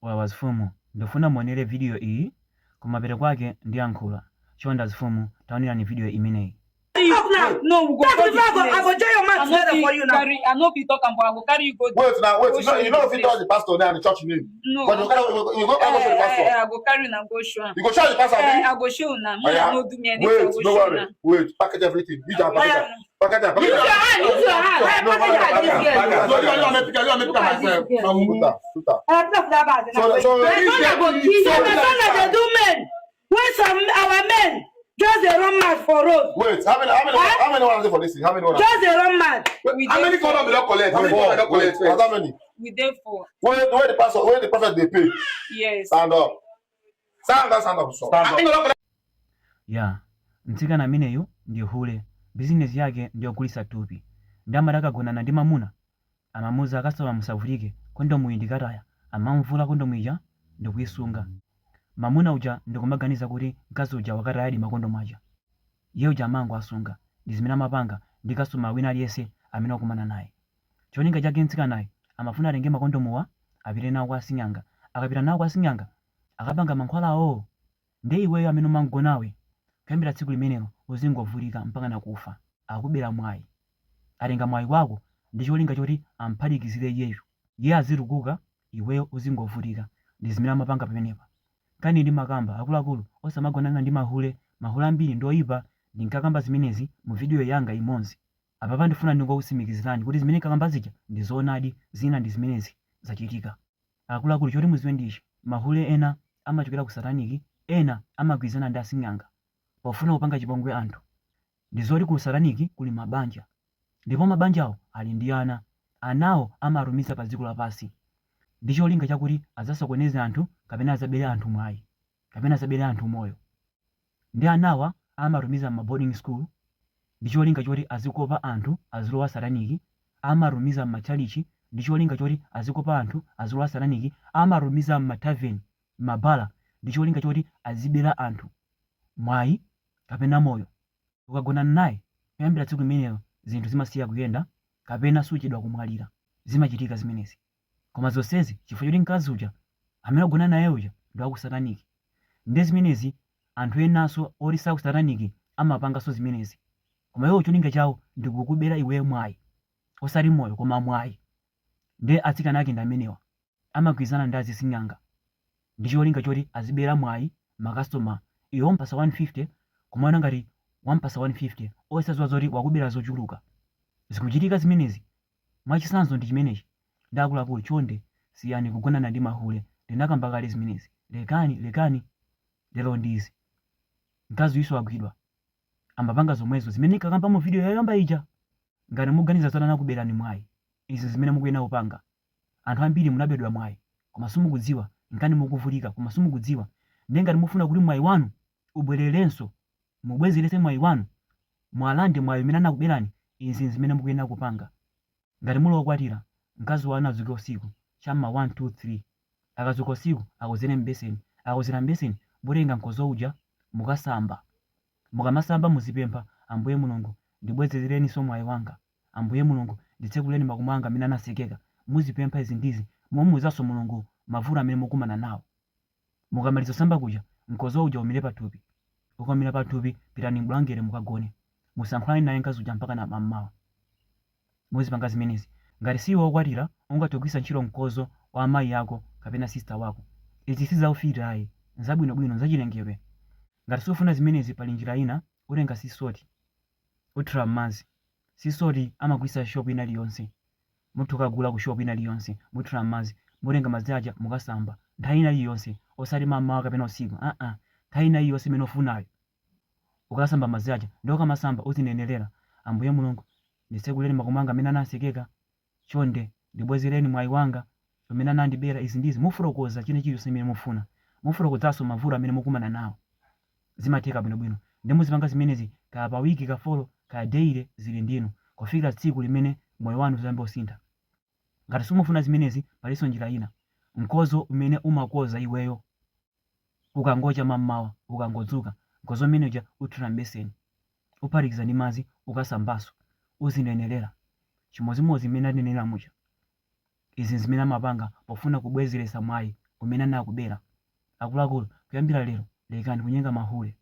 wawazifumu ndofuna muonere video iyi kumapeto kwake ndiyankhula chonda zifumu taonera video imeneyi. No, we go. I go join your man together for you now. I know if you talk about, I go carry you go. Wait now, you know if you touch the pastor there and the church name. No. But you go show the pastor. I go carry you and go show him. You go show the pastor. I go show now. Me I no do me anything. Wait, no worry. Wait, package everything. Use your package. Package. Use your hand. Use your hand. Wait, some our men. Just a run mad for road. Wait, how many one are there for this thing? How many one? Just a run mad. How many column we don't collect? How many column we don't collect? How many? We there for. Where the prophet they pay? Yes. Stand up. Stand up. Stand up. Yeah. Mtsikana ameneyo ndiyo hule. Business yake ndiyo kulisa tupi. Ndamaraka gonana ndi mamuna. Amamuza akasowa musavulike kondo muyindikataya. Amamvula kondo mwija ndikuyisunga. Mamuna uja ndikumaganiza kuti mkazi uja wakatayadi makondo mwaja. Ye uja amango asunga. Ndizimina mapanga ndikasuma wina aliyese amene akumana naye. Cholinga chake mtsikanayi amafuna atenge makondo muwa apite nawo kwa Sing'anga. Akapita nawo kwa Sing'anga akapanga mankhwalawo. Nde iweyo amene umangonawe kuyambira tsiku limenelo uzingovulika mpaka nakufa. Akubera mwayi. Atenga mwayi wako ndi cholinga choti amphatikizire iyeyo. Ye azirukuka iweyo uzingovulika. Ndizimina mapanga pamenepa. Kani ndi makamba akuluakulu osamagonana ndi mahule ambiri ndoyipa ndinkakamba zimenezi mu video yanga imodzi. Apa ndifuna ndingokusimikizirani kuti zimene kakamba zija ndi zoonadi, zina ndi zimenezi zachitika. Akuluakulu choti muziwe ndichi, mahule ena amachokera ku Sataniki, ena amagwirizana ndi Asing'anga pofuna kupanga chipongwe anthu. Ndi zoti ku Sataniki kuli mabanja, ndipo mabanjawo ali ndi ana. Anawo amarumiza pa dziko lapansi. Ndi cholinga chakuti azasokoneze anthu kapena azabere anthu mwayi kapena azabere anthu moyo. Ndi anawa amarumiza ma boarding school. Ndi cholinga choti azikopa anthu azilowa Sataniki. Amarumiza machalichi. Ndi cholinga choti azikopa anthu azilowa Sataniki. Amarumiza mataveni, mabala. Ndi cholinga choti azibera anthu mwayi kapena moyo. Ukagonana naye kuyambira tsiku limenelo zinthu zimasiya kuyenda kapena suchedwa kumwalira. Zimachitika zimenezi. Koma zonsezi chifukwa choti mkazi uja amene agonana naye uja ndi aku Sataniki. Ndi zimenezi anthu enanso oti saku Sataniki amapanganso zimenezi. Koma iwo cholinga chawo ndi kukubera iweyo mwayi osati moyo koma mwayi. Ndi atsikana ake ndi amenewa amagwirizana ndi Asing'anga. Ndi cholinga choti azibera mwayi makastoma. Iwo mpasa 150 kumaona ngati wampasa 150 osadziwa zoti wakubera zochuluka. Zikuchitika zimenezi. Mwachisanzo ndi chimenechi. Ndakuluakulu chonde siyani kugonana ndi mahule. Ndinakamba kale zimenezi. Lekani lero ndizi. Mkazi wiso agwidwa ambapanga zomwezo zimene kakamba mu video yayamba ija. Ngati muganiza zona nakuberani mwayi izi zimene mukuyena kupanga. Anthu ambiri munabedwa mwayi koma simukudziwa, nkani mukuvulika koma simukudziwa. Ndi ngati mufuna kuti mwayi wanu ubwererenso mubwezerese mwayi wanu mwalande mwayi umene anakuberani, izi zimene mukuyena kupanga. Ngati mulokwatira mkazi wanu azuke usiku chamma 1 2 3 akazuka usiku akozere mbeseni. Akozera mbeseni mutenga mkozo uja mukasamba. Mukamasamba muzipempha, Ambuye Mulungu ndibwezereni so mwayi wanga. Ambuye Mulungu nditsekuleni makumo anga amene anasekeka. Muzipempha izi ndizi mumuwuzanso Mulungu mavuto amene mukumana nawo. Mukamaliza samba kuja mkozo uja umire pathupi. Ukamira pathupi pitani mbulangere mukagone. Musankhulane naye mkazi uja mpaka na mmawa. Muzipanga zimenezi. Ngati siwo okwatira ungatogwisa ntchito mkozo wa amayi yako kapena sister wako. Izi sizaufira ayi, nzabwinobwino nzachilengedwe. Ngati sufuna zimenezi pali njira ina utenga sisoti uthira m'madzi. Sisoti amagwisa shop ina iliyonse. Munthu kagula ku shop ina iliyonse muthira m'madzi mutenga madzi aja mukasamba nthawi ina iliyonse osati mmawa kapena usiku. Nthawi ina iliyonse imene ufunayo ukasamba madzi aja ndi ukamasamba uzinenelera, Ambuye Mulungu nditsekuleni makumo anga amene anasekeka. Chonde ndibwezereni mwayi wanga umene anandibera. Izi ndizi mufotokoza chilichonse chimene mufuna. Mufotokozanso mavuto amene mukumana nawo. Zimatheka bwinobwino. Ndi muzipanga zimenezi kaya pa wiki ka folo kaya daily zili ndinu kufikira tsiku limene moyo wanu uzayamba kusintha. Ngati simufuna zimenezi palinso njira ina. Mkozo umene umakoza iweyo ukangocha mmawa ukangodzuka, mkozo umene uja uthira mbeseni uphatikiza ndi madzi ukasambaso uzinenelera chimodzimodzi imene anenera muja. Izi zimene amapanga pofuna kubwezeresa mwayi umene anakubera. Akuluakulu, kuyambira lero lekani kunyenga mahule.